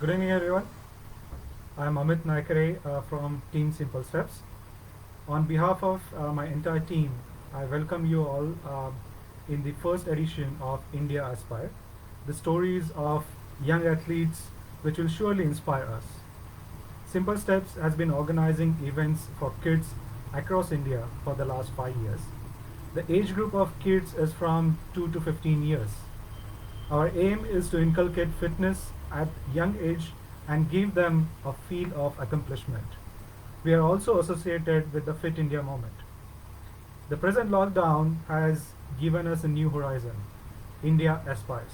Good evening, everyone. I'm Amit Naikare from Team Simple Steps. On behalf of my entire team, I welcome you all in the first edition of India Aspire, the stories of young athletes which will surely inspire us. Simple Steps has been organizing events for kids across India for the last 5 years. The age group of kids is from 2 to 15 years. Our aim is to inculcate fitness at young age and give them a feel of accomplishment. We are also associated with the Fit India movement. The present lockdown has given us a new horizon. India aspires.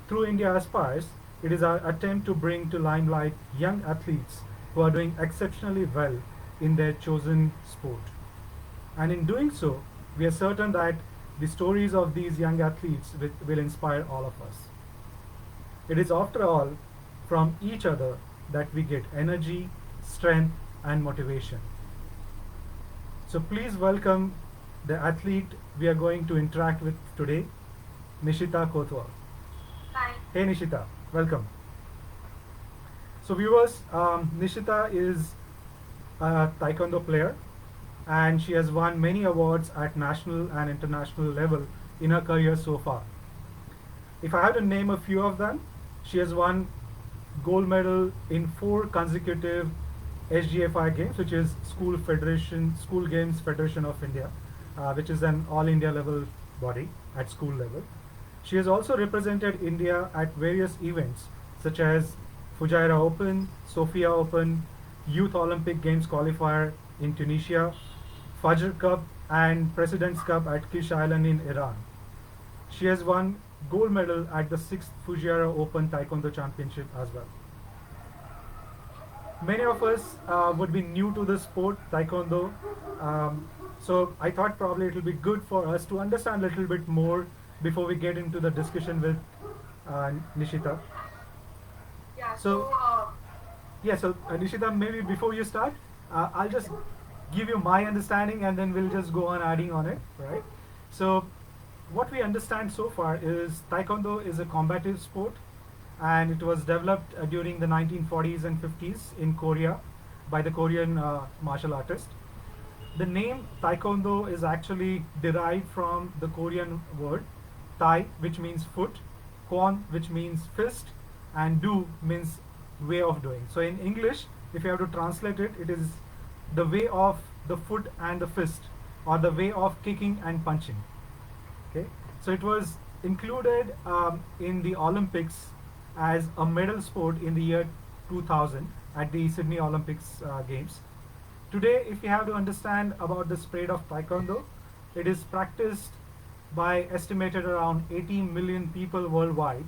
Through India Aspires, it is our attempt to bring to limelight young athletes who are doing exceptionally well in their chosen sport. And in doing so, we are certain that the stories of these young athletes will inspire all of us. It is, after all, from each other that we get energy, strength, and motivation. So please welcome the athlete we are going to interact with today, Nishita Kotwal. Hi. Hey Nishita, welcome. So viewers, Nishita is a taekwondo player and she has won many awards at national and international level in her career so far. If I had to name a few of them, she has won gold medal in 4 consecutive SGFI games, which is School Games Federation of India, which is an all India level body at school level. She has also represented India at various events such as Fujairah Open, Sofia Open, Youth Olympic Games qualifier in Tunisia, Fajr Cup, and President's Cup at Kish Island in Iran. She has won gold medal at the 6th Fujairah Open Taekwondo Championship as well. Many of us would be new to the sport, Taekwondo. So I thought probably it will be good for us to understand a little bit more before we get into the discussion with Nishita. Yeah, So, Nishita, maybe before you start, I'll just give you my understanding and then we'll just go on adding on it, right? So, what we understand so far is Taekwondo is a combative sport and it was developed during the 1940s and 50s in Korea by the Korean martial artist. The name Taekwondo is actually derived from the Korean word Tai, which means foot, Kwon, which means fist, and Do means way of doing. So in English, if you have to translate it, it is the way of the foot and the fist, or the way of kicking and punching. Okay, so it was included in the Olympics as a medal sport in the year 2000 at the Sydney Olympics Games. Today, if you have to understand about the spread of Taekwondo, it is practiced by estimated around 18 million people worldwide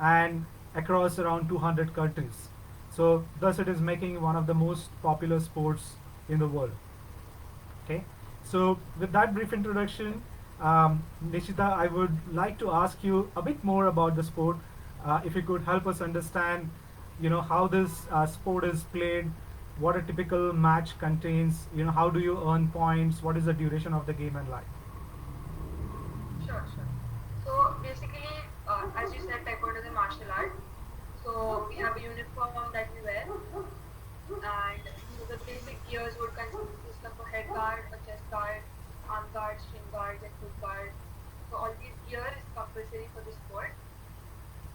and across around 200 countries. So, thus it is making one of the most popular sports in the world. Okay, so with that brief introduction, Nishita, I would like to ask you a bit more about the sport. If you could help us understand, how this sport is played, what a typical match contains, how do you earn points, what is the duration of the game and life. sure. So basically, as you said, Taekwondo is a martial art. So we have a uniform that we wear, and so the basic gears would consist of a head guard, a chest guard, arm guards, shin guards, and foot guards. So all these gear is compulsory for the sport.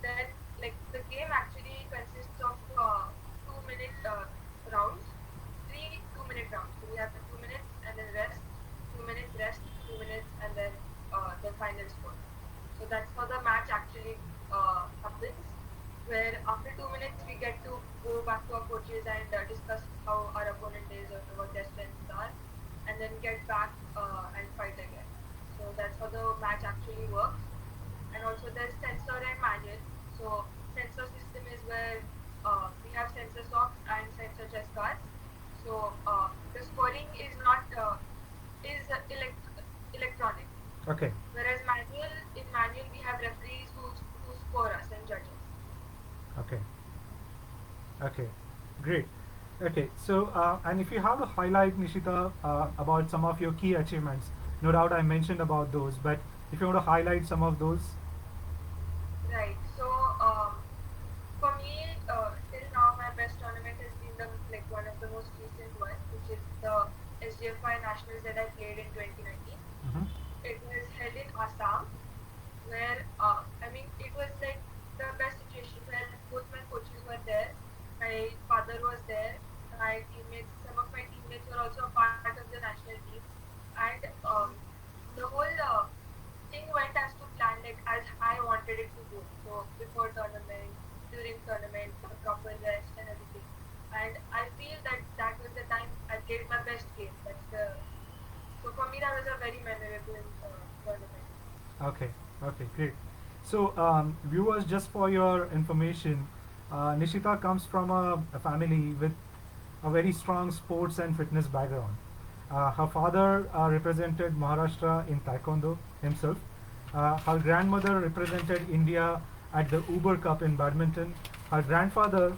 Then, like the game actually consists of 2 minute rounds, three 2 minute rounds. So we have the 2 minutes and then rest, 2 minutes rest, 2 minutes, and then the final score. So that's how the match actually happens. Where after 2 minutes we get to go back to our coaches and discuss how our opponent is or what their strengths are, and then get back and fight again. So that's how the match actually works. And also there's sensor and manual. So sensor system is where we have sensor socks and sensor chest guards. So the scoring is not electronic. Okay, Whereas in manual we have referees who score us and judges. okay, okay, great. Okay, so and if you have to highlight, Nishita, about some of your key achievements, no doubt I mentioned about those, but if you want to highlight some of those. Right. So for me, one of the most recent ones, which is the SGFI Nationals that I played in 2019. Mm-hmm. It was held in Assam, where I mean it was like the best situation where both my coaches were there, my father was there, my teammates, some of my teammates were also a part of the national team, and the whole thing went as to plan, like as I wanted it to go. So before tournament, during tournament, a proper rest and everything. And I feel that that was the time I played my best game. That's the so for me that was a very memorable tournament. Okay, okay, great. So, viewers, just for your information, Nishita comes from a family with a very strong sports and fitness background. Her father represented Maharashtra in Taekwondo himself. Her grandmother represented India at the Uber Cup in badminton. Her grandfather,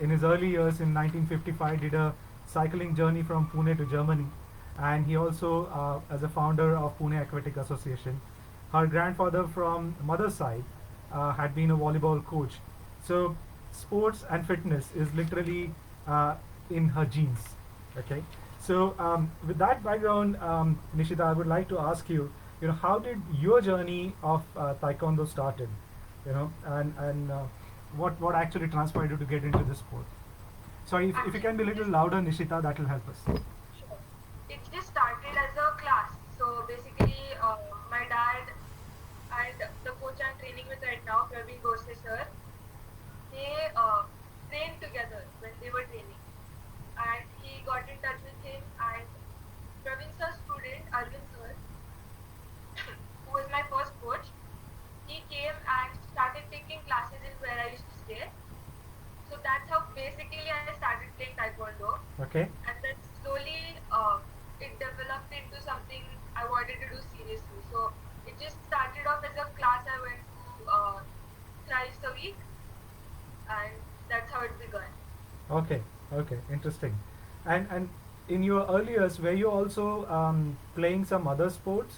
in his early years in 1955, did a cycling journey from Pune to Germany, and he also, as a founder of Pune Aquatic Association. Her grandfather from mother's side had been a volleyball coach. So sports and fitness is literally in her genes. Okay. So with that background, Nishita, I would like to ask you, how did your journey of Taekwondo started? And what actually transpired you to get into this sport? Sorry, if you can be a little louder, Nishita, that will help us. Sure. It just started as a class. So basically, my dad and the coach I'm training with right now, Praveen Gosle sir, they trained together when they were training. And he got in touch with him, and Praveen sir's student, Arvind sir, who was my first coach, he came and started taking classes in where I used to stay. So that's how basically I started playing Taekwondo. Okay. And then slowly it developed into something I wanted to do seriously. So it just started off as a class I went to thrice a week, and that's how it began. Okay, okay, interesting. And in your early years, were you also playing some other sports?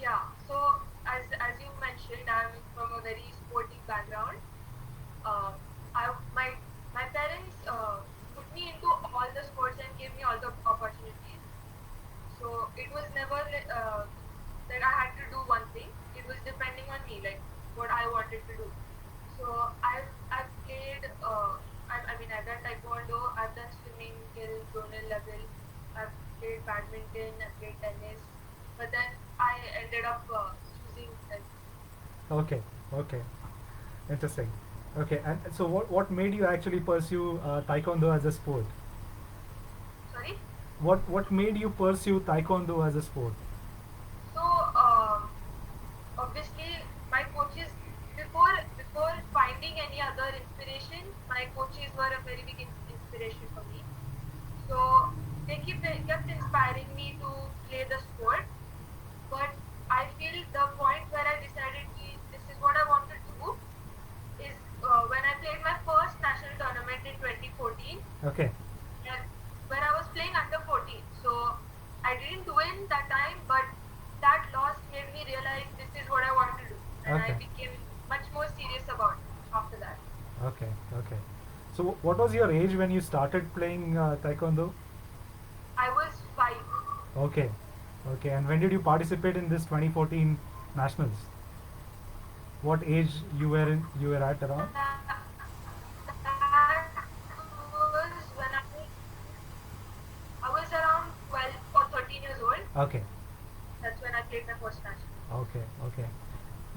Yeah. So as you mentioned, I'm from a very sporty background. Uh, my parents put me into all the sports and gave me all the opportunities. So it was never that I had to do one thing. It was depending on me, like what I wanted to do. So I've played. I mean I've done taekwondo. I've done swimming till zonal level. I've played badminton. I've played tennis. But then I ended up choosing tennis. Okay, okay, interesting. Okay, and so what made you actually pursue Taekwondo as a sport? Sorry. What made you pursue Taekwondo as a sport? So obviously my coaches before finding any other inspiration, my coaches were a very big inspiration for me. So they kept inspiring me to play the sport. But I feel the point where I decided this is what I wanted to do is when I played my first national tournament in 2014, Okay, and where I was playing under 14. So I didn't win that time, but that loss made me realize this is what I want to do, and I okay, became much more serious about it after that. okay, okay. So what was your age when you started playing Taekwondo? I was 5. Okay, okay. And when did you participate in this 2014 nationals? What age you were at around? That was when I was around 12 or 13 years old. Okay, That's when I played my first match. okay, okay.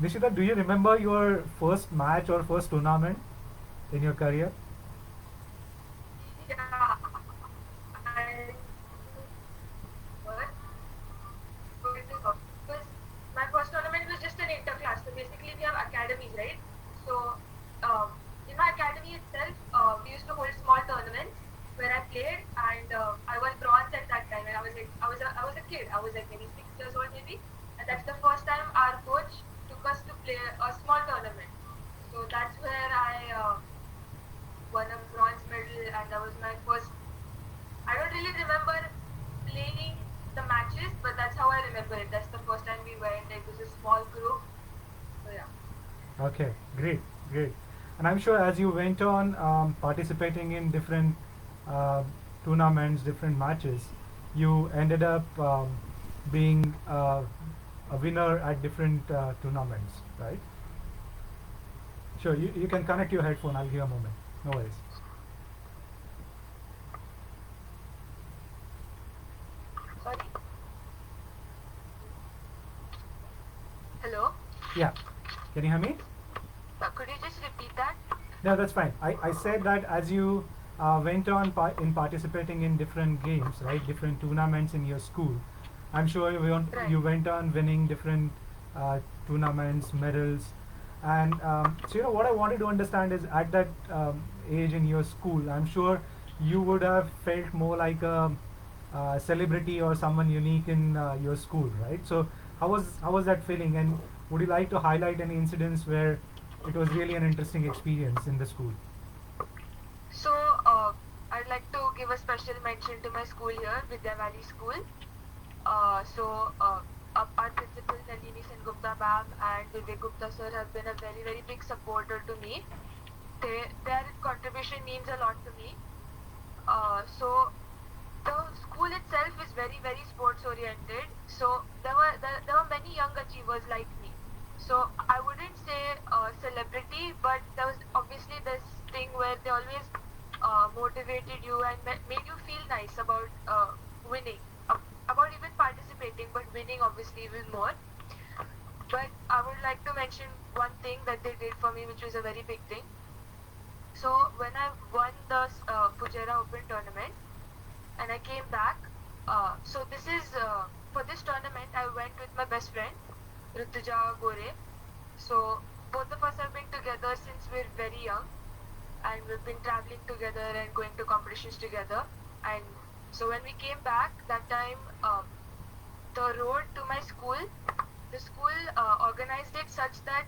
Nishita, do you remember your first match or first tournament in your career? Yeah, I what? Because my first tournament was just an inter class. So basically, we have academies, right? So in my academy itself, we used to hold small tournaments where I played, and I won bronze at that time. And I was a kid. I was like maybe 6 years old, maybe. And that's the first time our coach took us to play a small tournament. So that's where I won a bronze medal, and that was my first. I don't really remember playing the matches, but that's how I remember it. That's the first time we went. It was a small group. So yeah. Okay, great, great. And I'm sure as you went on participating in different uh, tournaments, different matches, you ended up being a winner at different tournaments, right? Sure, you can connect your headphone. I'll give you a moment. No worries. Sorry. Hello. Yeah. Can you hear me? Could you just repeat that? No, that's fine. I said that as you went on in participating in different games, right, different tournaments in your school, I'm sure Right. you went on winning different uh, tournaments, medals, and so what I wanted to understand is at that age in your school, I'm sure you would have felt more like a celebrity or someone unique in your school, right? So how was that feeling, and would you like to highlight any incidents where it was really an interesting experience in the school? So, I'd like to give a special mention to my school here, Vidya Valley School. Our principal Nalini Sengupta ma'am and Vivek Gupta sir have been a very, very big supporter to me. Their contribution means a lot to me. So the school itself is very, very sports oriented. So there were many young achievers like me. So I wouldn't say celebrity, but there was obviously this thing where they always motivated you and made you feel nice about winning, about even participating, but winning obviously even more. But I would like to mention one thing that they did for me, which was a very big thing. So when I won the Pujera Open tournament and I came back, so this is for this tournament I went with my best friend Rutuja Gore. So both of us have been together since we're very young, and we've been traveling together and going to competitions together. And so when we came back that time, the road to my school, the school organized it such that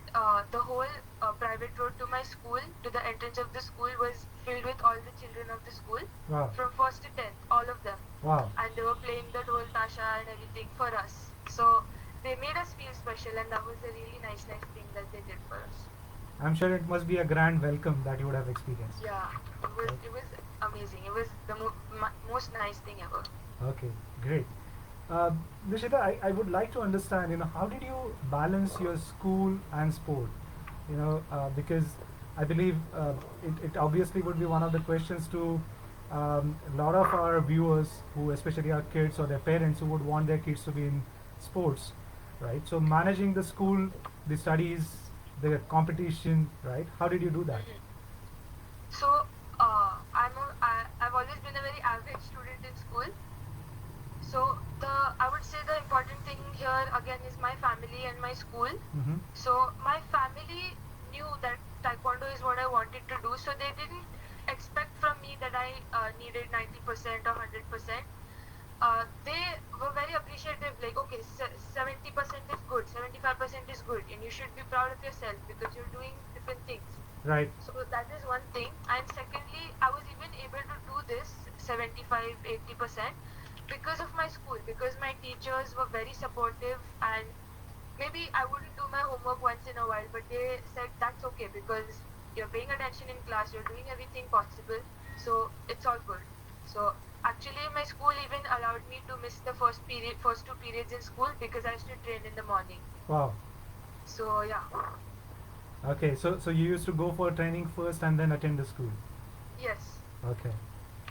the whole private road to my school, to the entrance of the school, was filled with all the children of the school Wow. from first to 10th, all of them. Wow. And they were playing the dhol tasha and everything for us. So they made us feel special, and that was a really nice, nice thing that they did for us. I'm sure it must be a grand welcome that you would have experienced. Yeah, it was amazing. It was the most nice thing ever. Okay, great. Uh, Nishita, I would like to understand, how did you balance your school and sport? Because I believe it obviously would be one of the questions to a lot of our viewers, who especially our kids or their parents, who would want their kids to be in sports, right? So managing the school, the studies, the competition, right? How did you do that? Mhm. So I've always been a very average student in school. So I would say the important thing here again is my family and my school. Mm-hmm. So my family knew that taekwondo is what I wanted to do. So they didn't expect from me that I needed 90% or 100%. They were very appreciative. Like, okay, 70% is good, 75% is good, and you should be proud of yourself because you're doing different things. Right. So that is one thing. And secondly, I was even able to do this 75, 80% because of my school, because my teachers were very supportive, and maybe I wouldn't do my homework once in a while, but they said that's okay because you're paying attention in class, you're doing everything possible, so it's all good. So actually my school even allowed me to miss the first two periods in school because I used to train in the morning. Wow. So yeah. Okay, so you used to go for training first and then attend the school. Yes. Okay.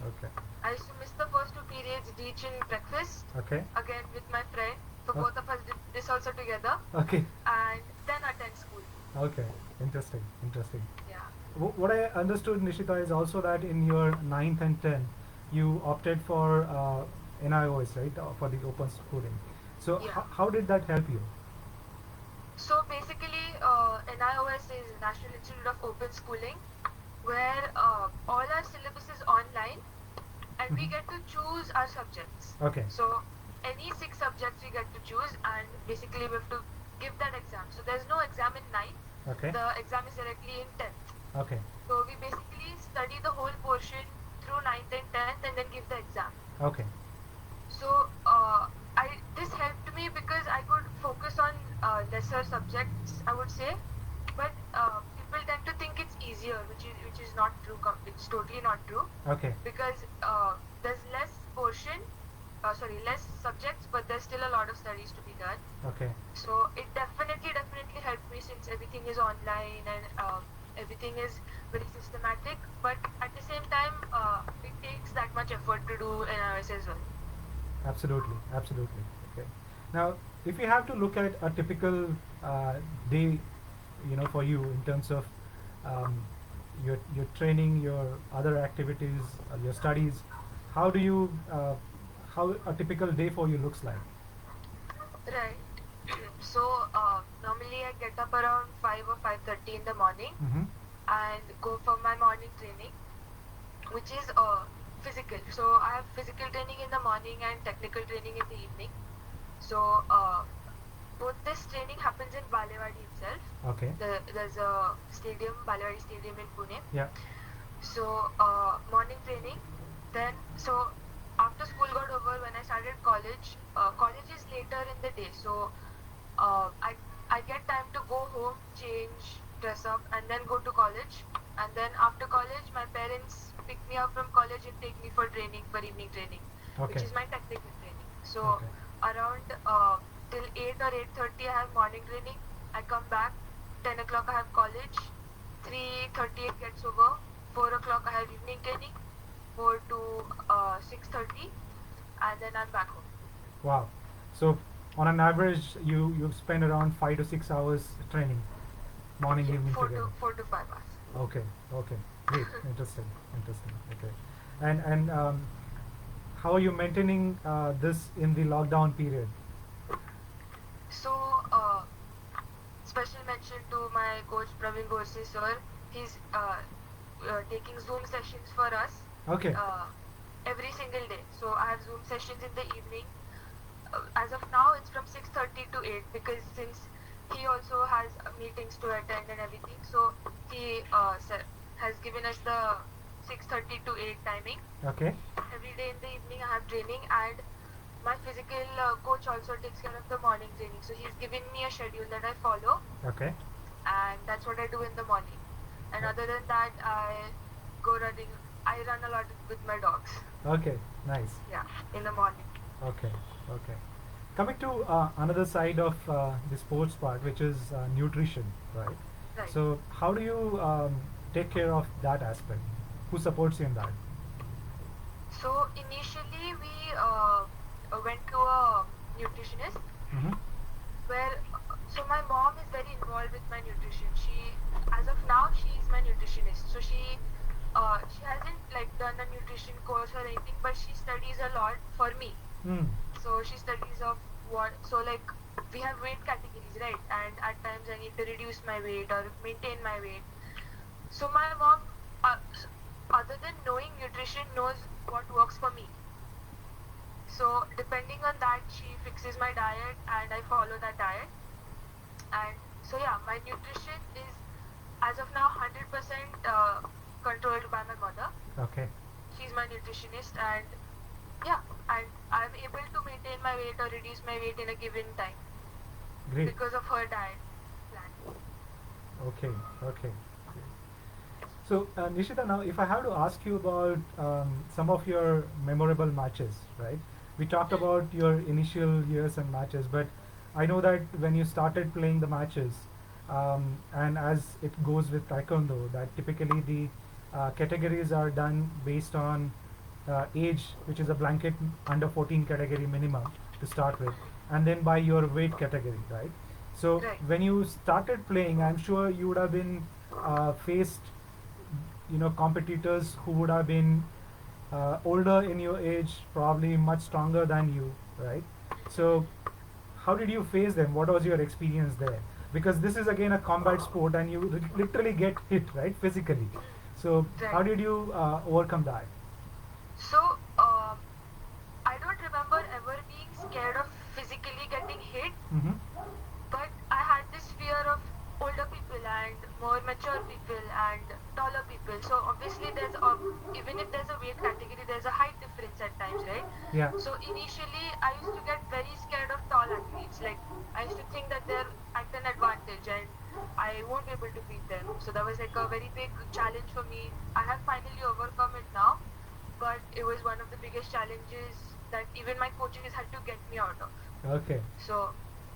Okay. I used to miss the first two periods, teach in breakfast, Okay. again with my friend. So Oh. both of us did this also together, Okay. and then attend school. Okay. Interesting. Interesting. Yeah. What I understood, Nishita, is also that in your ninth and 10th, you opted for NIOS, right, for the open schooling. So Yeah. how did that help you? So basically, NIOS is National Institute of Open Schooling, where all our syllabus is online, and we Mhm. get to choose our subjects. Okay. So any 6 subjects we get to choose, and basically we have to give that exam. So there's no exam in ninth. Okay. The exam is directly in 10th. Okay. So we basically study the whole portion through ninth and 10th, and then give the exam. Okay. So this helped me because I could focus on lesser subjects, I would say, but people tend to think it's easier, which is not. not true. It's totally not true Okay. because there's less less subjects, but there's still a lot of studies to be done. Okay. So it definitely helped me since everything is online and everything is very systematic. But at the same time, it takes that much effort to do NIOS as well. Absolutely. Absolutely. Okay. Now, if you have to look at a typical day, for you in terms of your training, your other activities, your studies, how do you how a typical day for you looks like? Right. So normally I get up around 5 or 5:30 in the morning Mm-hmm. and go for my morning training, which is physical. So I have physical training in the morning and technical training in the evening. So both this training happens in Balewadi itself. Okay. There's a stadium, Balewadi Stadium in Pune. Yeah. So morning training. Then so after school got over, when I started college, college is later in the day. So uh, I I get time to go home, change, dress up, and then go to college. And then after college, my parents pick me up from college and take me for training, for evening training, which Okay. is my technical training. So Okay. around till 8 or 8:30, I have morning training. I come back. 10 o'clock, I have college. 3:30 it gets over. 4 o'clock, I have evening training. 4 to 6:30, and then I'm back home. Wow. So on an average, you spend around 5 to 6 hours training, morning, Yeah, evening four together. to 4 to 5 hours. Okay. Okay. Great. Interesting. Interesting. Okay. And how are you maintaining this in the lockdown period? So, special mention to my coach Praveen Borse sir. He's taking Zoom sessions for us Okay. every single day. So I have Zoom sessions in the evening. As of now, it's from 6:30 to 8 because since he also has meetings to attend and everything, so he has given us the 6:30 to 8 timing. Okay. Every day in the evening, I have training, and my physical coach also takes care of the morning training. So he's given me a schedule that I follow, Okay. and that's what I do in the morning. And other than that, I go running. I run a lot with my dogs. Okay. Nice. Yeah, in the morning. Okay. Okay. Coming to another side of the sports part, which is nutrition, right? Right. So how do you take care of that aspect? Who supports you in that? So initially, we went to a nutritionist Mm-hmm. where so my mom is very involved with my nutrition. She, as of now, she is my nutritionist. So she hasn't like done a nutrition course or anything, but she studies a lot for me. Mm. So she studies of what, so like we have weight categories, right? And at times I need to reduce my weight or maintain my weight. So my mom, other than knowing nutrition, knows what works for me. So depending on that, she fixes my diet and I follow that diet. And so yeah, my nutrition is as of now 100% controlled by my mother. Okay. She's my nutritionist, and yeah, and I'm able to maintain my weight or reduce my weight in a given time Great. because of her diet plan. Okay. Okay. So Nishita, now if I have to ask you about some of your memorable matches, right? We talked about your initial years and matches, but I know that when you started playing the matches, and as it goes with Taekwondo, that typically the categories are done based on age, which is a blanket under 14 category minimum to start with, and then by your weight category, right? So Right. when you started playing, I'm sure you would have been faced, competitors who would have been older in your age, probably much stronger than you, right? So how did you face them? What was your experience there? Because this is again a combat sport, and you literally get hit, right, physically. So how Right. did you overcome that? So I don't remember ever being scared of physically getting hit, Mm-hmm. but I had this fear of older people and more mature people and taller people. So obviously there's even if there's a weight category, there's a height difference at times, right? Yeah. So initially I used to get very scared of tall athletes. Like I used to think that they're at an advantage, and I won't be able to beat them. So that was like a very big challenge for me. I have finally overcome it now, but it was one of the biggest challenges that even my coaches had to get me out of. Okay, So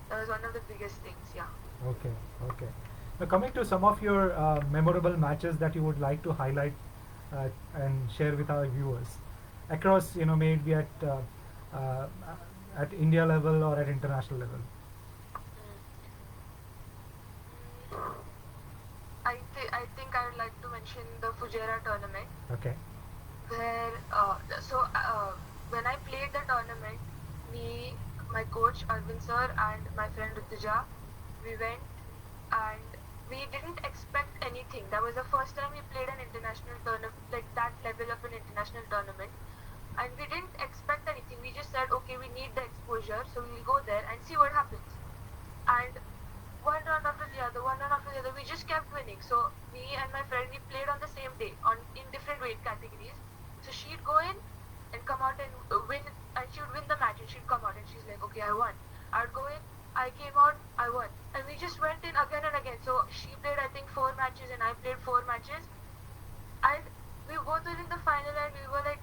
that was one of the biggest things, yeah. okay, okay. Now coming to some of your memorable matches that you would like to highlight and share with our viewers across, maybe uh, at India level or at international level. Mm. Mm, I think I would like to mention the Fujairah tournament Okay. where when I played the tournament, me, my coach Arvind sir, and my friend Rituja, we went and we didn't expect anything. That was the first time we played an international tournament, like that level of an international tournament, and we didn't expect anything. We just said, okay, we need the exposure, so we'll go there and see what happens. And one round after the other, one round after the other, we just kept winning. So me and my friend, we played on the same day on in different weight categories. So she'd go in and come out and win, and she would win the match, and she'd come out and she's like, okay, I won. I'd go in, I came out, I won, and we just went in again and again. So she played, I think, 4 matches, and I played 4 matches, and we both were in the final, and we were like,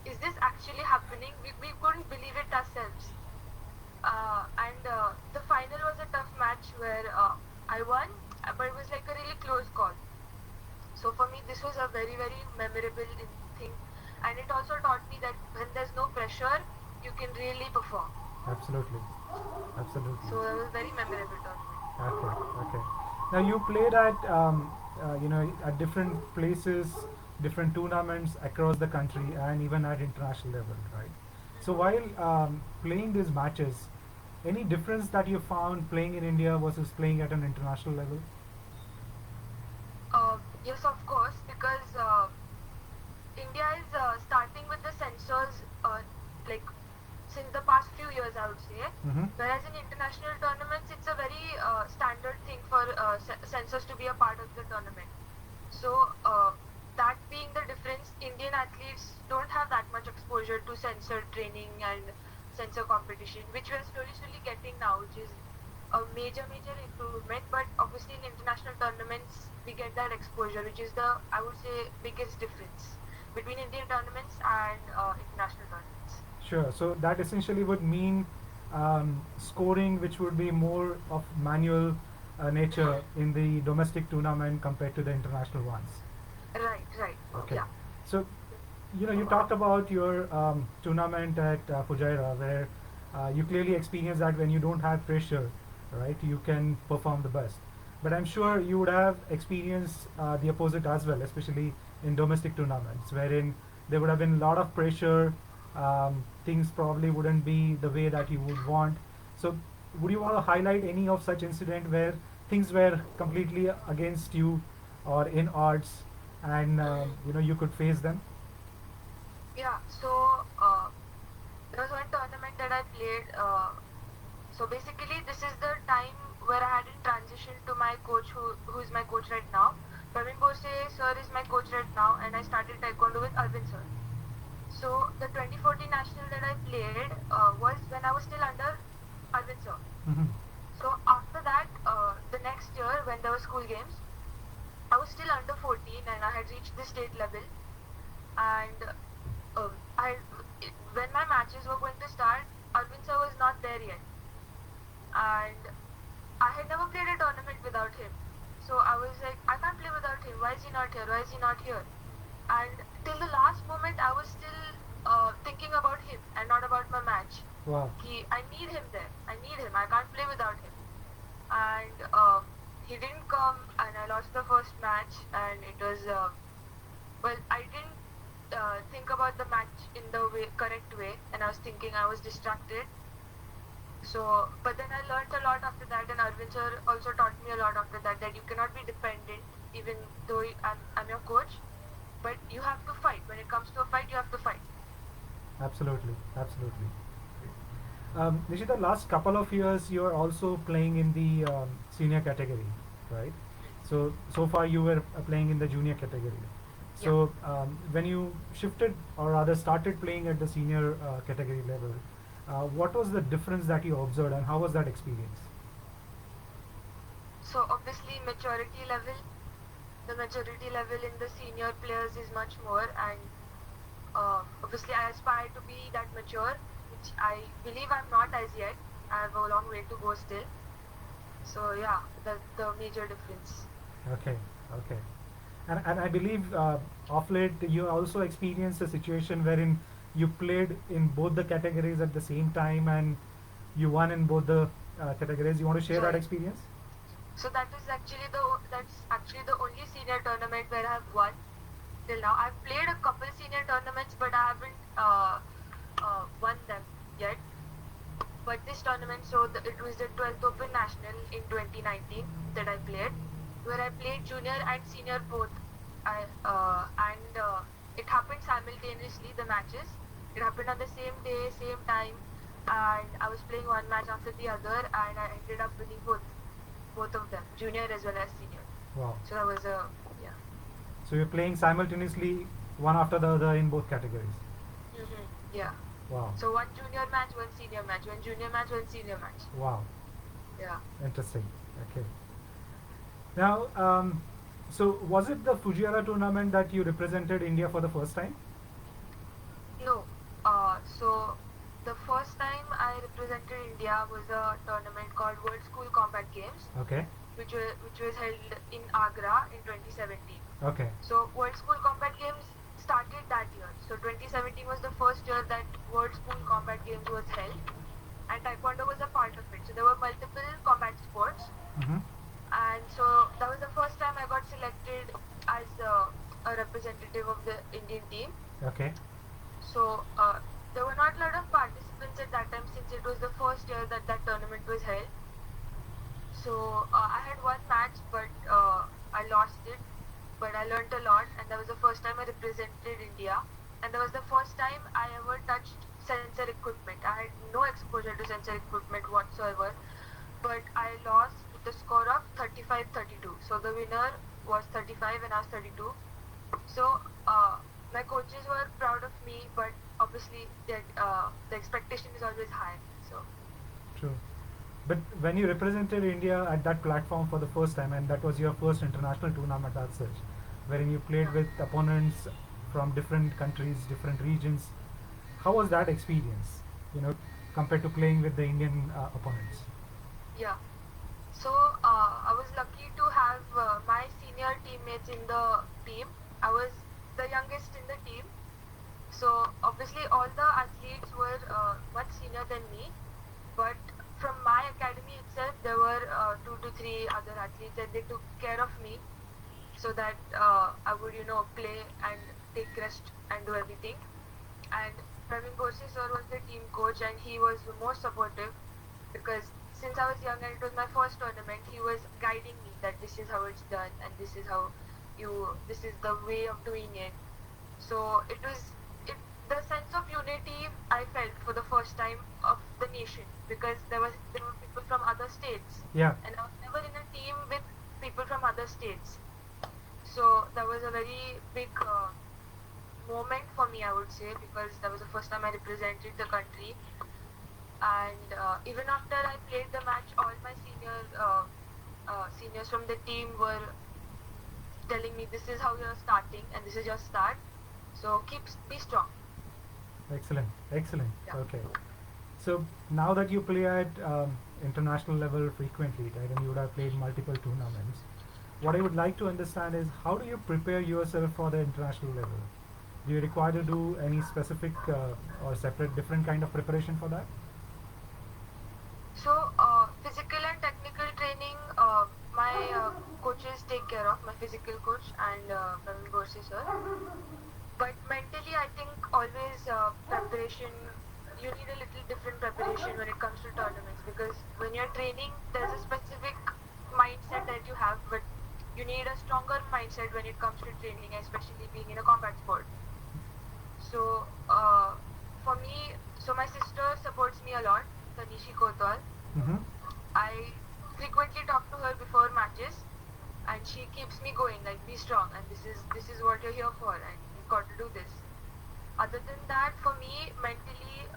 is this actually happening? We couldn't believe it ourselves. And the final was a tough match where I won, but it was like a really close call. So for me, this was a very, very memorable thing, and it also taught me that when there's no pressure, you can really perform. Absolutely. Absolutely. So it was very memorable tournament. Okay, okay. Now you played at at different places, different tournaments across the country, and even at international level, right? So while playing these matches, any difference that you found playing in India versus playing at an international level? Yes, of course, because India is starting with the sensors like since the past few years, I would say. Mm-hmm. Whereas in international tournaments, it's a very standard thing for sensors to be a part of the tournament. So that being the difference, Indian athletes don't have that much exposure to sensor training and sensor competition, which we are slowly getting now, which is a major improvement. But obviously, in international tournaments, we get that exposure, which is the, I would say, biggest difference between Indian tournaments and international tournaments. Sure. So that essentially would mean scoring, which would be more of manual nature in the domestic tournament compared to the international ones. Right, Okay. yeah. So, you talked about your tournament at Fujairah, where you clearly experience that when you don't have pressure, right, you can perform the best. But I'm sure you would have experienced the opposite as well, especially in domestic tournaments, wherein there would have been a lot of pressure. Things probably wouldn't be the way that you would want. So, would you want to highlight any of such incident where things were completely against you or in odds, and you could face them? Yeah, so there was one tournament that I played. So basically, this is the time where I had in transition to my coach, who is my coach right now. Praveen Bose sir is my coach right now, and I started taekwondo with Arvind sir. So the 2014 national that I played was when I was still under Arvind sir. Mm-hmm. So after that, the next year when there were school games, I was still under 14 and I had reached the state level. And I, when my matches were going to start, Arvind sir was not there yet, and I had never played a tournament without him. So I was like, I can't play without him. Why is he not here? Why is he not here? And till the last moment, I was still thinking about him and not about my match. Wow. I need him there. I need him. I can't play without him. And he didn't come, and I lost the first match. And it was well, I didn't think about the match in the correct way, and I was thinking I was distracted. So, but then I learned a lot after that, and Arvind sir also taught me a lot after that, that you cannot be dependent, even though I'm your coach, but you have to fight. When it comes to a fight, you have to fight. Absolutely, absolutely. Nishita, last couple of years you are also playing in the senior category, right? So far you were playing in the junior category. So when you shifted or rather started playing at the senior category level, what was the difference that you observed and how was that experience? So obviously the maturity level in the senior players is much more, and obviously I aspire to be that mature, which I believe I'm not as yet. I have a long way to go still. So yeah, that's the major difference. Okay, okay. And I believe of late you also experienced a situation wherein you played in both the categories at the same time and you won in both the categories. You want to share that Sorry. experience? So that's actually the only senior tournament where I have won till now. I've played a couple senior tournaments, but I haven't won them yet. But this tournament, it was the 12th Open National in 2019 that I played, where I played junior and senior both. And it happened simultaneously, the matches. It happened on the same day, same time, and I was playing one match after the other, and I ended up winning both of them, junior as well as senior. Wow. So that was a yeah. So you're playing simultaneously one after the other in both categories. Yeah. Wow. So one junior match, one senior match, one junior match, one senior match. Wow. Yeah. Interesting. Okay. Now, so was it the Fujiwara tournament that you represented India for the first time? No. So the first time I represented India was a tournament called World School Combat Games, Okay. which was held in Agra in 2017. Okay. So World School Combat Games started that year. So 2017 was the first year that World School Combat Games was held, and Taekwondo was a part of it. So there were multiple combat sports, Mm-hmm. and so that was the first time I got selected as a representative of the Indian team. Okay. So there were not a lot of participants at that time since it was the first year that that tournament was held. So I had one match, but I lost it. But I learned a lot, and that was the first time I represented India. And that was the first time I ever touched sensor equipment. I had no exposure to sensor equipment whatsoever. But I lost with a score of 35-32. So the winner was 35 and I was 32. So my coaches were proud of me, but obviously the expectation is always high. So True. But when you represented India at that platform for the first time, and that was your first international tournament as such, wherein you played yeah. with opponents from different countries, different regions, how was that experience? You know, compared to playing with the Indian opponents. Yeah. So I was lucky to have my senior teammates in the team. I was the youngest in the team. So obviously all the athletes were much senior than me. But from my academy itself, there were 2 to 3 other athletes, and they took care of me so that I would, play and take rest and do everything. And Praveen Gorse sir was the team coach, and he was most supportive because since I was young and it was my first tournament, he was guiding me that this is how it's done and this is the way of doing it. So the sense of unity I felt for the first time of the nation because there were people from other states, Yeah. and I was never in a team with people from other states. So that was a very big moment for me, I would say, because that was the first time I represented the country. And even after I played the match, all my seniors from the team were telling me this is how you're starting and this is your start. So be strong. Excellent. Excellent. Yeah. Okay. So now that you play at international level frequently, right, and you would have played multiple tournaments, what I would like to understand is how do you prepare yourself for the international level? Do you require to do any specific or separate different kind of preparation for that? So physical and technical training, my coaches take care of, my physical coach and Praveen Gorse sir. But mentally, I think always preparation, you need a little different preparation when it comes to tournaments because when you're training, there's a specific mindset that you have, but you need a stronger mindset when it comes to training, especially being in a combat sport. So for me, so my sister supports me a lot, Tanishi Kotwal. Mm-hmm. I frequently talk to her before matches, and she keeps me going. Like, be strong, and this is what you're here for, and you've got to do this. Other than that, for me, mentally,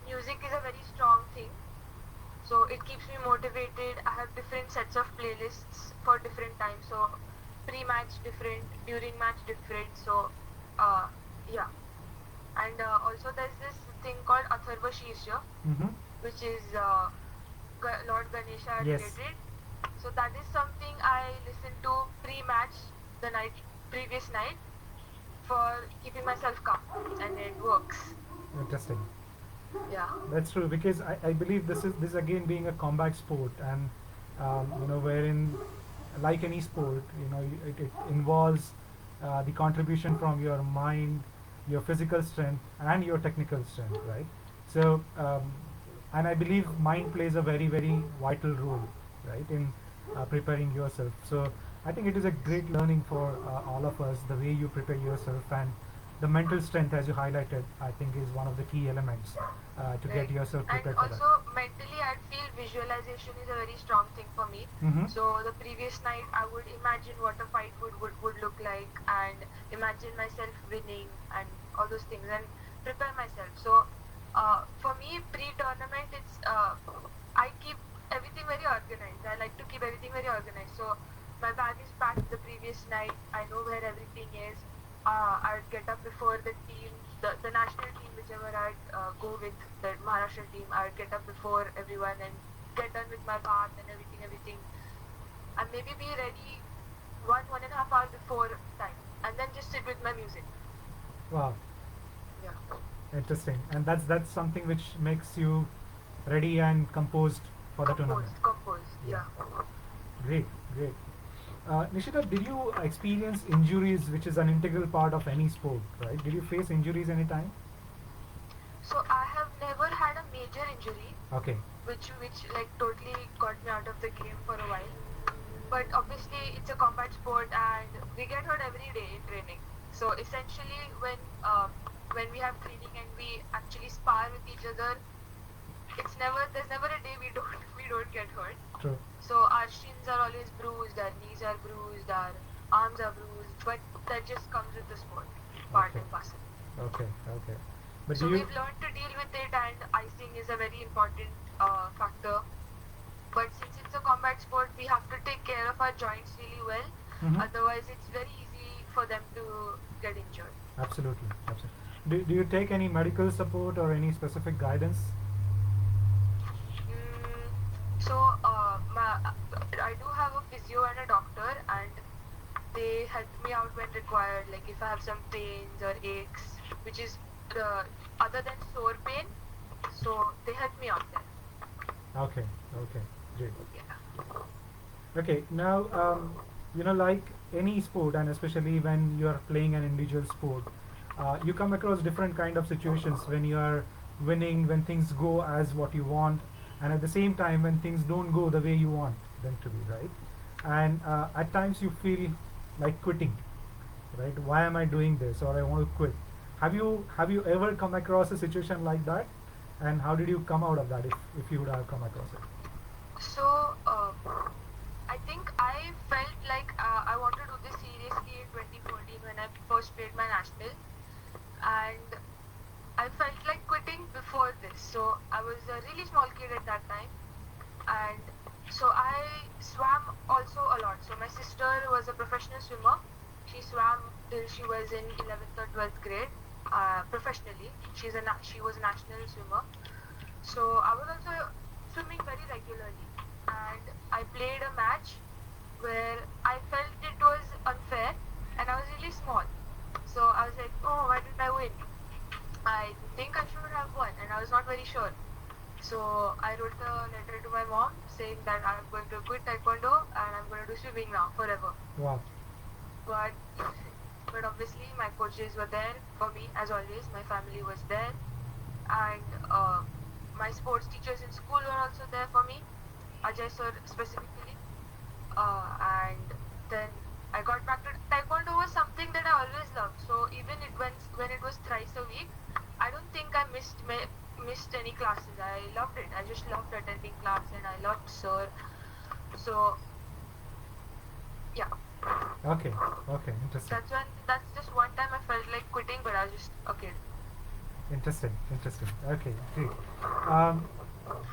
music is a very strong thing. So it keeps me motivated. I have different sets of playlists for different times. So pre-match different, during match different. So uh, yeah. And also there's this thing called Atharva Shirsha, Mm-hmm. which is Lord Ganesha Yes. related. So that is something I listen to pre-match the night previous night for keeping myself calm, and it works. Interesting. Yeah. That's true because I believe this again being a combat sport and wherein like any sport it involves the contribution from your mind, your physical strength and your technical strength, right? So and I believe mind plays a very vital role, right, in preparing yourself. So I think it is a great learning for all of us the way you prepare yourself, and the mental strength as you highlighted I think is one of the key elements to get Right. yourself And prepared for that. also mentally, I feel visualization is a very strong thing for me. Mm-hmm. So the previous night, I would imagine what a fight would look like, and imagine myself winning and all those things, and prepare myself. So for me, pre-tournament, it's I keep everything very organized. I like to keep everything very organized. So my bag is packed the previous night. I know where everything is. I'd get up before the team, the national team, whichever I'd go with, the Maharashtra team. I'd get up before everyone and get done with my bath and everything, and maybe be ready 1.5 hours before time, and then just sit with my music. Wow, Yeah, interesting. And that's something which makes you ready and composed for the tournament. composed. Yeah. Yeah. Great, great. Nishita, did you experience injuries, which is an integral part of any sport, right? Did you face injuries anytime? So I have never had a major injury, Okay. which like totally got me out of the game for a while. But obviously it's a combat sport and we get hurt every day in training. So essentially when we have training and we actually spar with each other, there's never a day we don't we don't get hurt. True. So our shins are always bruised, our knees are bruised, our arms are bruised, but that just comes with the sport, part Okay. and parcel. Okay. Okay. But So do you? we've learned to deal with it, and icing is a very important factor. But since it's a combat sport, we have to take care of our joints really well. Mhm. Otherwise, it's very easy for them to get injured. Absolutely. Absolutely. Do you take any medical support or any specific guidance? Mm, so I do have a physio and a doctor, and they help me out when required. Like if I have some pains or aches, which is other than sore pain, so they help me out there. Okay. Okay. Great. Yeah. Okay, now like any sport, and especially when you are playing an individual sport, you come across different kind of situations when you are winning, when things go as what you want, and at the same time when things don't go the way you want them to be, right? And at times you feel like quitting, right? Why am I doing this, or I want to quit? Have you ever come across a situation like that, and how did you come out of that if you would have come across it? So I think I felt like I want to do this seriously in 2014 when I first played my national, and I felt like quitting before this. So I was a really small kid at that time, and so I swam also a lot. So my sister was a professional swimmer. She swam till she was in 11th or 12th grade professionally. She was a national swimmer. So I was also swimming very regularly, and I played a match where I felt it was unfair, and I was really small. So I was like, oh, why didn't I win? I think I should have won, and I was not very sure. So I wrote a letter to my mom saying that I'm going to quit taekwondo and I'm going to do swimming now forever. Wow. But but obviously my coaches were there for me as always. My family was there, and my sports teachers in school were also there for me. Ajay sir specifically, and then I got back to taekwondo was something that I always loved. So even when it was thrice a week, I don't think I missed any classes. I loved it. I just loved attending class, and I loved sir. So yeah, Okay. Okay. Interesting. that's just one time I felt like quitting, but I was just a kid. Interesting. Interesting. Okay. Great. Um,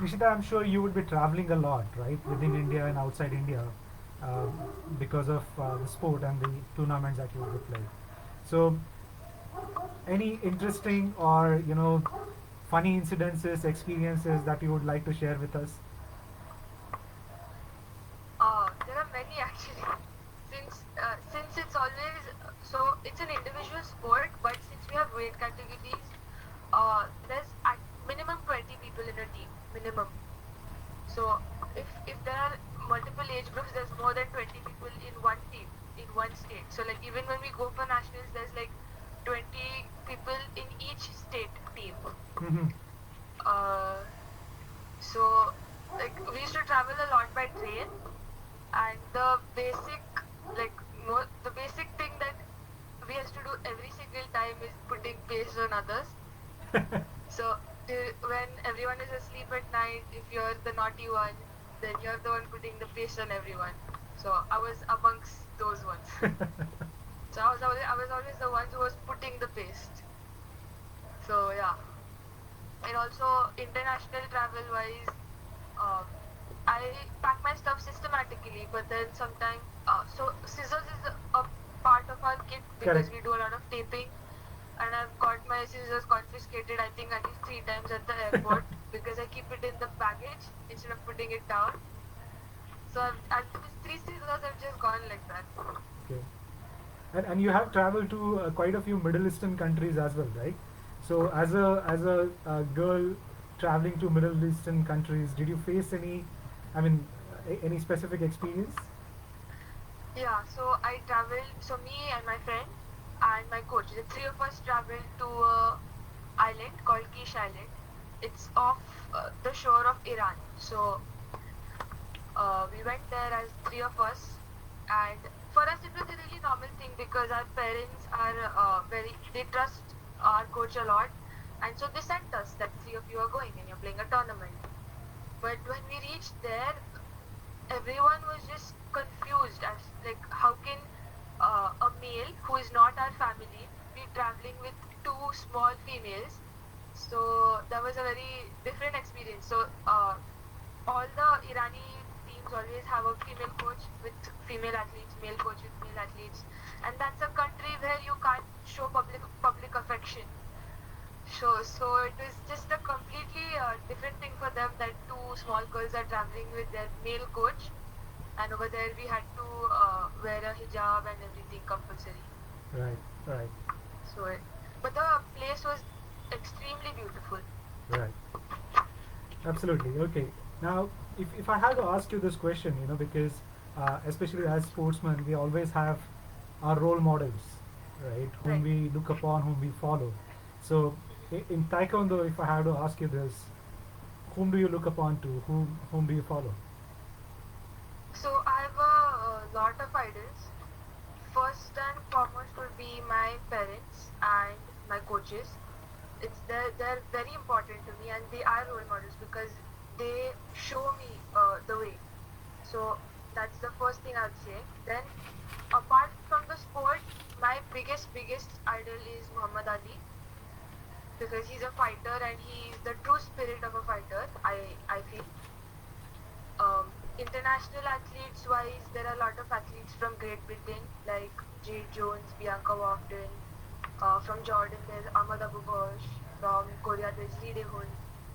Nishita, I'm sure you would be traveling a lot, right, within India and outside India, uh, because of the sport and the tournaments that you would be playing. So, any interesting or funny incidences, experiences that you would like to share with us? There are many actually. Since it's always so it's an individual sport, but since we have weight categories, there's at minimum 20 people in a team, minimum. So if there are multiple age groups, there's more than 20 people in one team in one state. So like even when we go for nationals, there's like 20 people in each state team. Mm-hmm. Uh, so like we used to travel a lot by train, and like the basic thing that we used to do every single time is putting paste on others. So when everyone is asleep at night, if you're the naughty one, then you're the one putting the paste on everyone. So I was amongst those ones. So I was always the one who was putting the paste. So yeah, and also international travel wise, um, I pack my stuff systematically, but then sometimes so scissors is a part of our kit because Correct. we do a lot of taping, and I've got my scissors confiscated I think at least 3 times at the airport because I keep it in the baggage instead of putting it down. So and these 3 scissors have just gone like that. Okay. And you have traveled to quite a few Middle Eastern countries as well, right? So as a girl traveling to Middle Eastern countries, did you face any, I mean, any specific experience? Yeah, so I traveled. So me and my friend and my coach, the three of us traveled to a island called Kish Island. It's off the shore of Iran. So we went there as three of us, and for us it was a really normal thing because our parents are they trust our coach a lot, and so they sent us that three of you are going and you're playing a tournament. But when we reached there, everyone was just confused as like how can a male who is not our family be traveling with two small females. So that was a very different experience. So all the Irani teams always have a female coach with female athletes, male coach with male athletes, and that's a country where you can't show public affection. So it was just a completely different thing for them that two small girls are traveling with their male coach, and over there we had to wear a hijab and everything compulsory. Right, right, So, but the place was extremely beautiful. right. Absolutely. Okay. Now, if I had to ask you this question, because especially as sportsmen, we always have our role models, right? Whom Right. we look upon, whom we follow. So, in Taekwondo, if I had to ask you this, whom do you look upon to? Whom do you follow? So I have a lot of idols. First and foremost would be my parents and my coaches. They're very important to me and they are role models because they show me the way. So that's the first thing I'd say. Then apart from the sport, my biggest idol is Muhammad Ali because he's a fighter and he is the true spirit of a fighter. I feel. International athletes wise, there are a lot of athletes from Great Britain like Jade Jones, Bianca Wafton. From Jordan, there's Ahmad Abu Ghosh. From Korea, there's Lee Dae-hoon.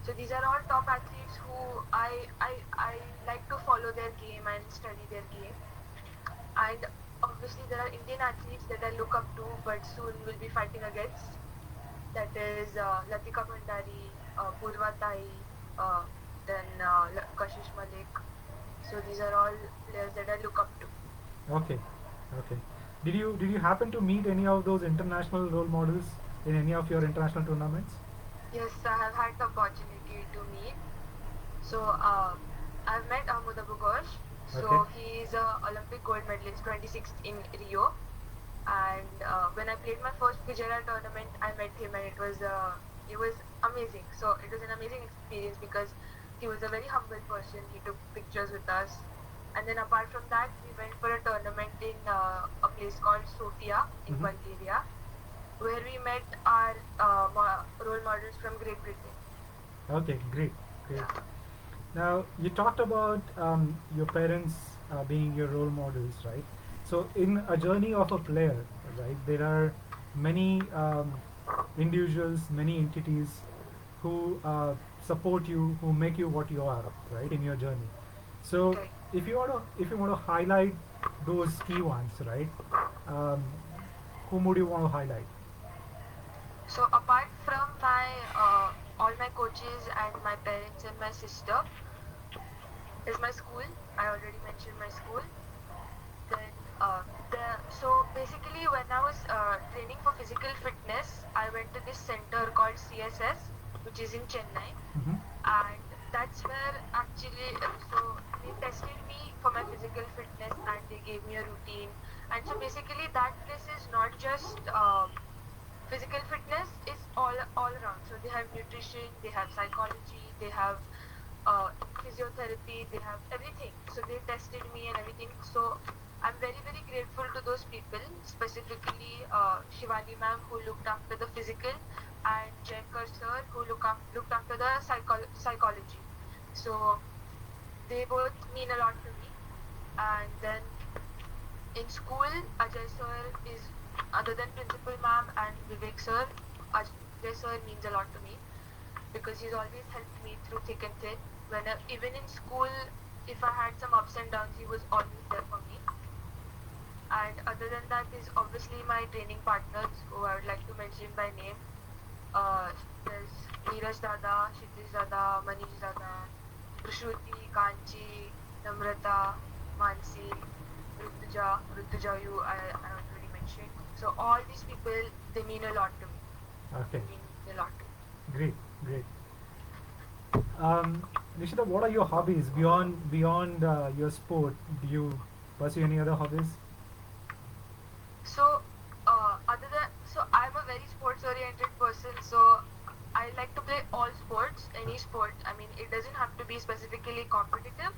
So these are all top athletes who I like to follow their game and study their game. And obviously, there are Indian athletes that I look up to, but soon will be fighting against. That is Latika Bhandari, Purva Tai, uh, then Kashish Malik. So these are all players that I look up to. Okay, okay. Did you happen to meet any of those international role models in any of your international tournaments? Yes, I have had the opportunity to meet. So I've met Ahmad Abu Ghosh. Okay. So he is a Olympic gold medalist, 26th in Rio. And when I played my first Gujarat tournament, I met him, and it was amazing. So it was an amazing experience because he was a very humble person. He took pictures with us, and then apart from that, we went for a tournament in a place called Sofia in Mm-hmm. Bulgaria, where we met our role models from Great Britain. Okay, great, great. Yeah. Now, you talked about your parents being your role models, right? So, in a journey of a player, right, there are many individuals, many entities who support you, who make you what you are, right, in your journey. So, Okay. if you want to highlight those key ones, right, um, whom would you want to highlight? So apart from my all my coaches and my parents and my sister, is my school. I already mentioned my school. Then so basically when I was training for physical fitness, I went to this center called CSS, which is in Chennai, Mm-hmm. and that's where actually so they tested me for my physical fitness and they gave me a routine. And so basically that place is not just physical fitness, is all around. So they have nutrition, they have psychology, they have uh, physiotherapy, they have everything. So they tested me and everything. So I'm very grateful to those people, specifically Shivani ma'am who looked after the physical, and Jankar sir who looked after the psychology. So they both mean a lot to me. And then in school, Ajay sir is, other than principal ma'am and Vivek sir, Ajay sir means a lot to me because he's always helped me through thick and thin. Even in school, if I had some ups and downs, he was always there for me. And other than that is obviously my training partners who I would like to mention by name. There's Neeraj Dada, Kshitiz Dada, Manish Dada, Prashruti, Kanchi, Namrata, Mansi, Rutuja, I already mentioned. So all these people, they mean a lot to me. Okay, They mean a lot to me. great, great. Nishita, what are your hobbies beyond your sport? Do you pursue any other hobbies? So, so I'm a very sports oriented person. So I like to play all sports, any sport. I mean, it doesn't have to be specifically competitive,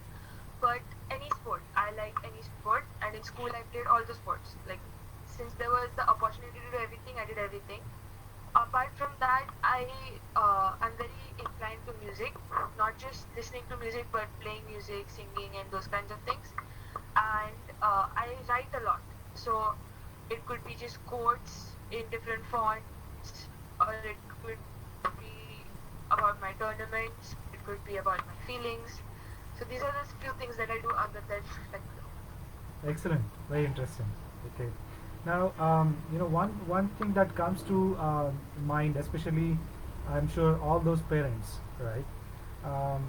but any sport. I like any sport, and in school I played all the sports. Like since there was the opportunity to do everything, I did everything. Apart from that, I'm very inclined to music, not just listening to music, but playing music, singing, and those kinds of things. And I write a lot, so it could be just quotes in different fonts, or it could be about my tournaments, it could be about my feelings. So these are the few things that I do other than spectrum. Excellent, very interesting. Okay. Now, one thing that comes to mind, especially, I'm sure all those parents, right? Um,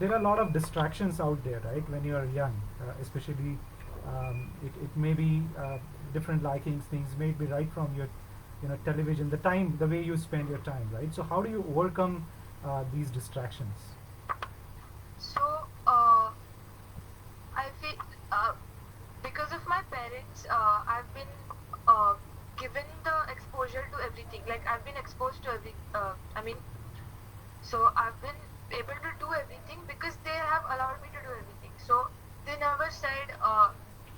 there are a lot of distractions out there, right? When you are young, especially, it may be different likings. Things may be right from your, television, the time, the way you spend your time, right? So, how do you overcome these distractions? So I feel because of my parents, I've been uh, given the exposure to everything. Like I've been exposed to every. I mean, so I've been able to do everything because they have allowed me to do everything. So they never said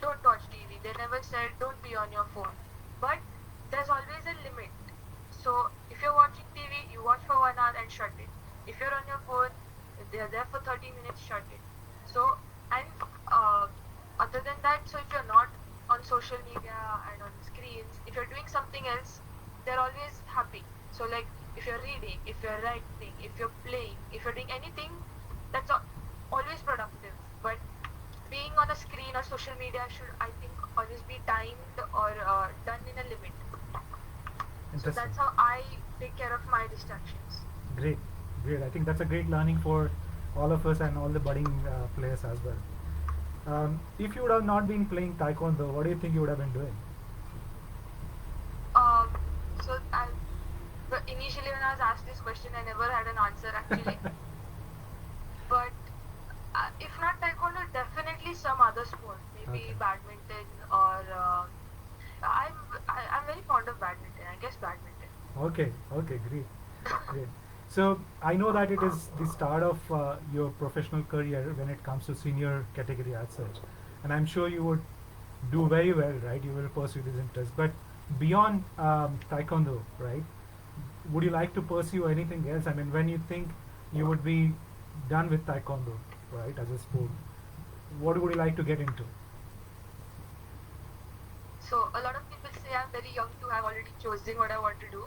don't watch TV. They never said don't be on your phone. But there's always a limit. So if you're watching TV, you watch for 1 hour and shut it. If you're on your phone, if they're there for 30 minutes, shut it. So and uh, other than that, so if you're not on social media and on screens, if you're doing something else, they're always happy. So like if you're reading, if you're writing, if you're playing, if you're doing anything, that's always productive. But being on a screen or social media should, I think, always be timed or done in a limit. So Interesting. that's how I take care of my distractions. Great, great. I think that's a great learning for all of us and all the budding players as well. If you would have not been playing taekwondo, what do you think you would have been doing? Um, so but initially when I was asked this question, I never had an answer actually. But if not taekwondo, definitely some other sport, maybe Okay. badminton or I'm very fond of badminton. I guess badminton. Okay. Okay. Great. Great. So I know that it is the start of your professional career when it comes to senior category as such, and I'm sure you would do very well, right? You will pursue this interest. But beyond taekwondo, right? Would you like to pursue anything else? I mean, when you think you would be done with taekwondo, right, as a sport? What would you like to get into? So a lot of people say I'm very young to have already chosen what I want to do,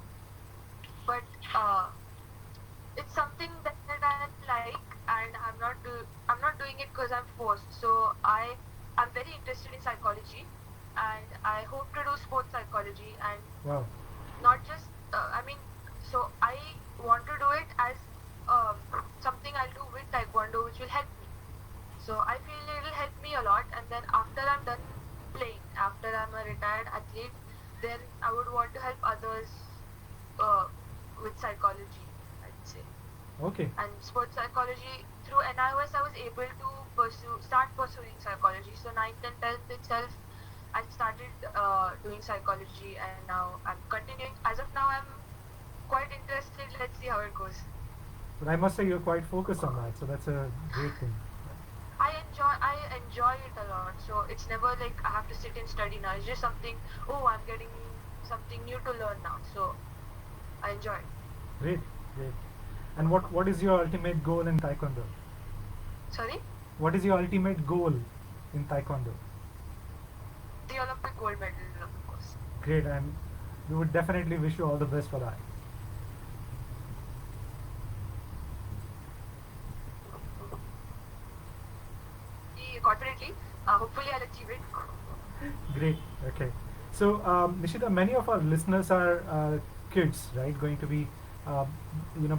but uh, it's something that I like, and I'm not doing it because I'm forced. So I'm very interested in psychology, and I hope to do sports psychology, and Wow. not just I mean, so I want to do it as um, something I'll do with taekwondo, which will help me. So I feel it'll help me a lot, and then after I'm done playing, after I'm a retired athlete, then I would want to help others uh, with psychology, I'd say. Okay. And sports psychology through NIOS, I was able to start pursuing psychology. So ninth and 10th itself, I started doing psychology, and now I'm continuing. As of now, I'm quite interested. Let's see how it goes. But I must say you're quite focused on that, so that's a great thing. I enjoy it a lot. So it's never like I have to sit and study now. It's just something. Oh, I'm getting something new to learn now. So I enjoy it. Great, great. And what is your ultimate goal in taekwondo? Sorry, What is your ultimate goal in taekwondo? the Olympic gold medal, of course. Great, and we would definitely wish you all the best for that. Confidently. Hopefully, I'll achieve it. Great. Okay. So, Nishita, many of our listeners are kids, right? Going to be, uh,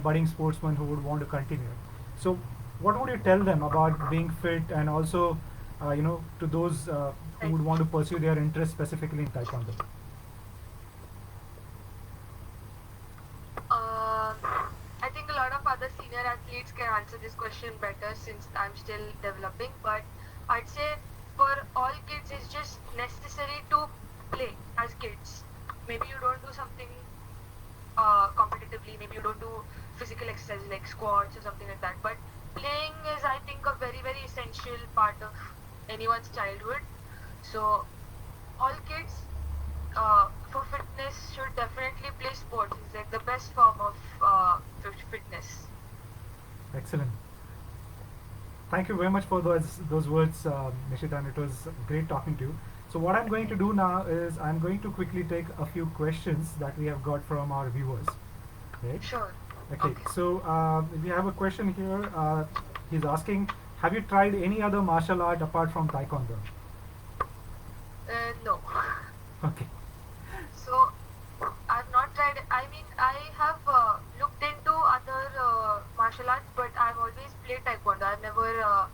budding sportsmen who would want to continue. So, what would you tell them about being fit, and also, to those who Right. would want to pursue their interest specifically in taekwondo? Um, I think a lot of other senior athletes can answer this question better since I'm still developing. But I'd say for all kids, it's just necessary to play as kids. Maybe you don't do something competitively, maybe you don't do physical exercises like squats or something like that. But playing is, I think, a very, very essential part of anyone's childhood. So all kids for fitness should definitely play sports. It's like the best form of fitness. Excellent. Thank you very much for those words, Nishita, and it was great talking to you. So what I'm going to do now is I'm going to quickly take a few questions that we have got from our viewers. Right? Sure. Okay. Okay. So we have a question here. He's asking, have you tried any other martial art apart from taekwondo? No. Okay. So I've not tried. I mean, I have looked into other martial arts, but I've always played taekwondo. I've never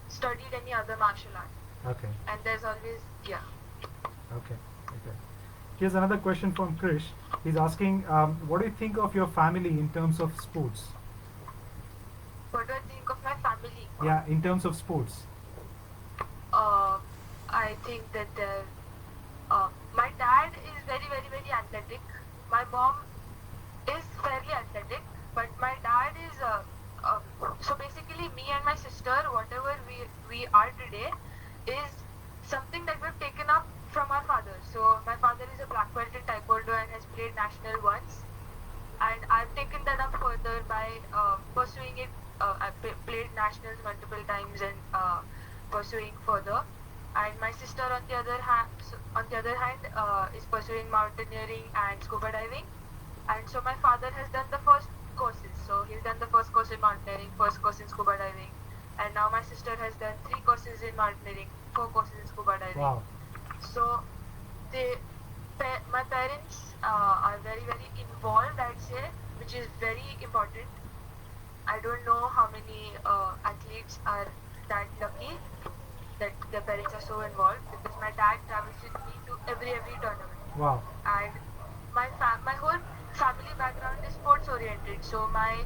studied any other martial art. Okay. And there's always, yeah. Okay. Okay. Here's another question from Krish. He's asking, what do you think of your family in terms of sports? What do I think of my family? Yeah, in terms of sports. Uh, I think that my dad is very, very, very athletic. My mom is fairly athletic, but my dad is so basically me and my sister, whatever we are today, is something that we've taken up from our father. So my father is a black belt in taekwondo and has played national once, and I've taken that up further by pursuing it. Played nationals multiple times and pursuing further. And my sister, on the other hand, is pursuing mountaineering and scuba diving. And so my father has done the first courses. So he's done the first course in mountaineering, first course in scuba diving, and now my sister has done 3 courses in mountaineering, 4 courses in scuba diving. Wow. So they, my parents are very, very involved, I'd say, which is very important. I don't know how many athletes are that lucky that their parents are so involved, because my dad travels with me to every tournament, Wow. and my whole family background is sports oriented. So my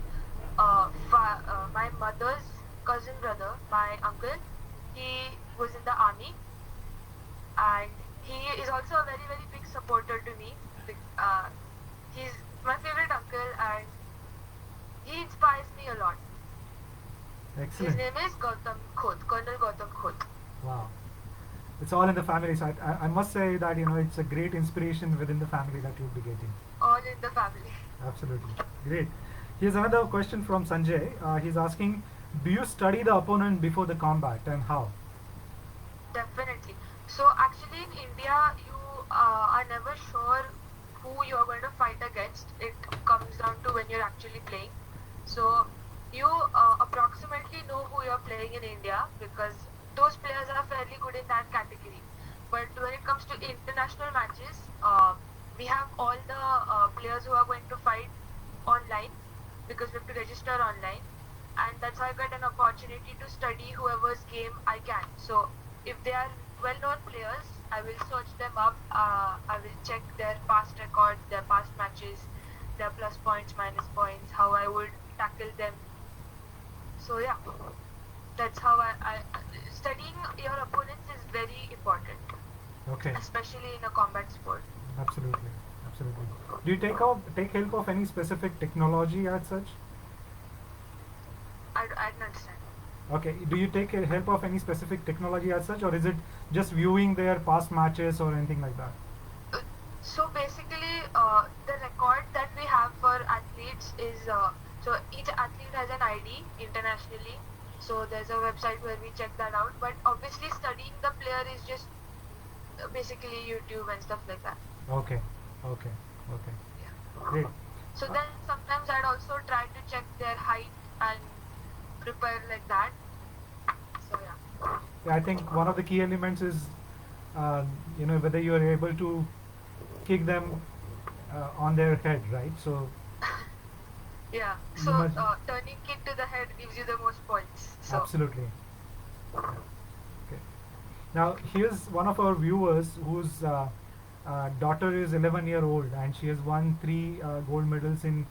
mother's cousin brother, my uncle, he was in the army, and he is also a very, very big supporter to me. He's my favorite uncle, and he inspires me a lot. His Excellent. name is Gautam Khot, Colonel Gautam Khot. Wow. It's all in the family. So I must say that it's a great inspiration within the family that you'll be getting. All in the family. Absolutely. Great. Here's another question from Sanjay. He's asking, do you study the opponent before the combat and how? Definitely. So actually in India, you are never sure who you are going to fight against. It comes down to when you're actually playing. So you approximately know who you're playing in India because those players are fairly good in that category. But when it comes to international matches, we have all the players who are going to fight online because we have to register online, and that's how I get an opportunity to study whoever's game I can. So if they are well-known players, I will search them up. I will check their past records, their past matches, their plus points, minus points, how I would tackle them. So yeah, that's how I studying your opponents is very important, Okay, especially in a combat sport. absolutely, absolutely. Do you take help of any specific technology as such? I don't understand. Okay, do you take help of any specific technology as such, or is it just viewing their past matches or anything like that? Uh, So basically, the record that we have for athletes is so each athlete has an ID internationally. So there's a website where we check that out. But obviously, studying the player is just basically YouTube and stuff like that. Okay, okay, okay. Yeah. Great. So Uh, then sometimes I'd also try to check their height and prepare like that. So yeah. yeah, I think one of the key elements is, whether you are able to kick them on their head, right? So Yeah. So you must turning kick to the head gives you the most points. So absolutely. Yeah. Okay. Now here's one of our viewers whose daughter is 11-year-old and she has won three gold medals in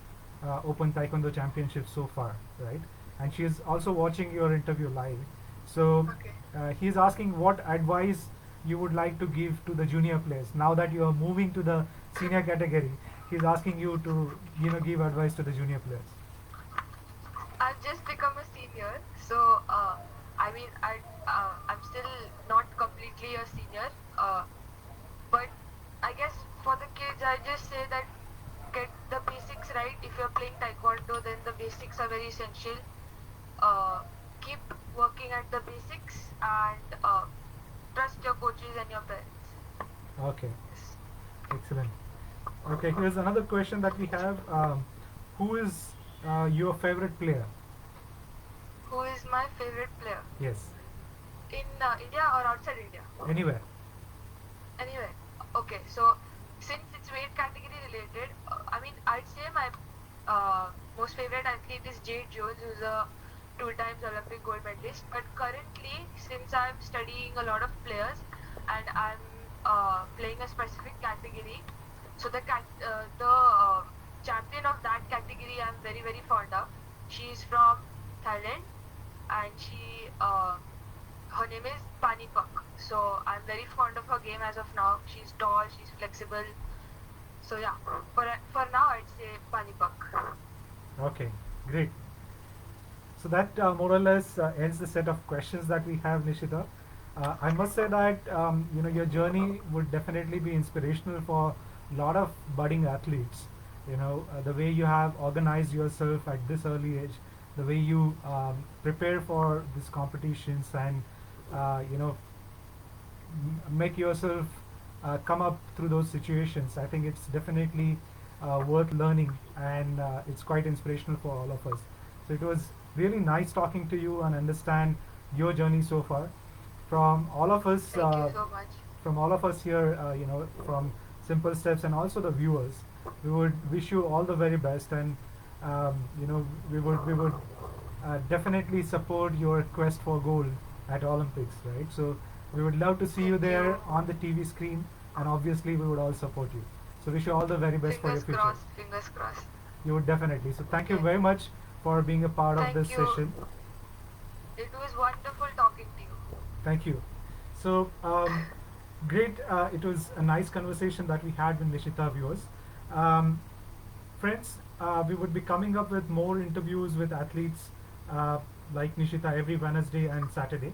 Open Taekwondo Championships so far, right? And she is also watching your interview live. So okay. he's asking what advice you would like to give to the junior players now that you are moving to the senior category. He's asking you to give advice to the junior players. I've just become a senior, so I mean I'm still not completely a senior, but I guess for the kids I just say that get the basics right. If you're playing taekwondo, then the basics are very essential. Uh, Keep working at the basics and trust your coaches and your parents. Okay, Yes. excellent. Okay, here's another question that we have. Who is your favorite player? Who is my favorite player Yes, in India or outside India? anywhere. Anyway, okay, so since it's weight category related, I mean, I'd say my most favorite athlete is Jade Jones, who's a two times Olympic gold medalist. But currently, since I'm studying a lot of players and I'm playing a specific category, so the champion of that category I'm very fond of. She's from Thailand, and her name is Panipak. So I'm very fond of her game as of now. She's tall, she's flexible. So yeah, for now I'd say Panipak. Okay, great. So that more or less ends the set of questions that we have, Nishita. I must say that your journey would definitely be inspirational for a lot of budding athletes. The way you have organized yourself at this early age, the way you prepare for these competitions, and make yourself come up through those situations. I think it's definitely worth learning, and it's quite inspirational for all of us. So it was really nice talking to you and understand your journey so far. From all of us, Thank you so much. from all of us here, from Simple Steps and also the viewers, we would wish you all the very best, and we would definitely support your quest for gold at Olympics, right? So we would love to see you Thank there you. on the TV screen, and obviously we would all support you. So wish you all the very best for your Fingers future. crossed, fingers crossed. You would definitely. So thank you Okay. very much for being a part of this Thank you. session. It was wonderful talking to you. Thank you. So great. It was a nice conversation that we had with Nishita, viewers. Um, Friends, we would be coming up with more interviews with athletes like Nishita every Wednesday and Saturday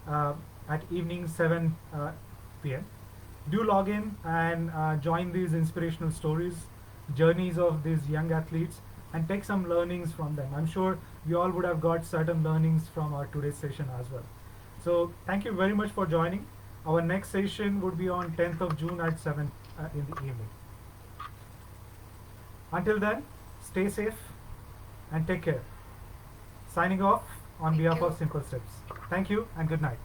uh, at evening 7 p.m. Do log in and join these inspirational stories, journeys of these young athletes, and take some learnings from them. I'm sure we all would have got certain learnings from our today's session as well. So thank you very much for joining. Our next session would be on 10th of June at 7 in the evening. Until then, stay safe and take care. Signing off on Thank behalf you. of Simple Steps. Thank you and good night.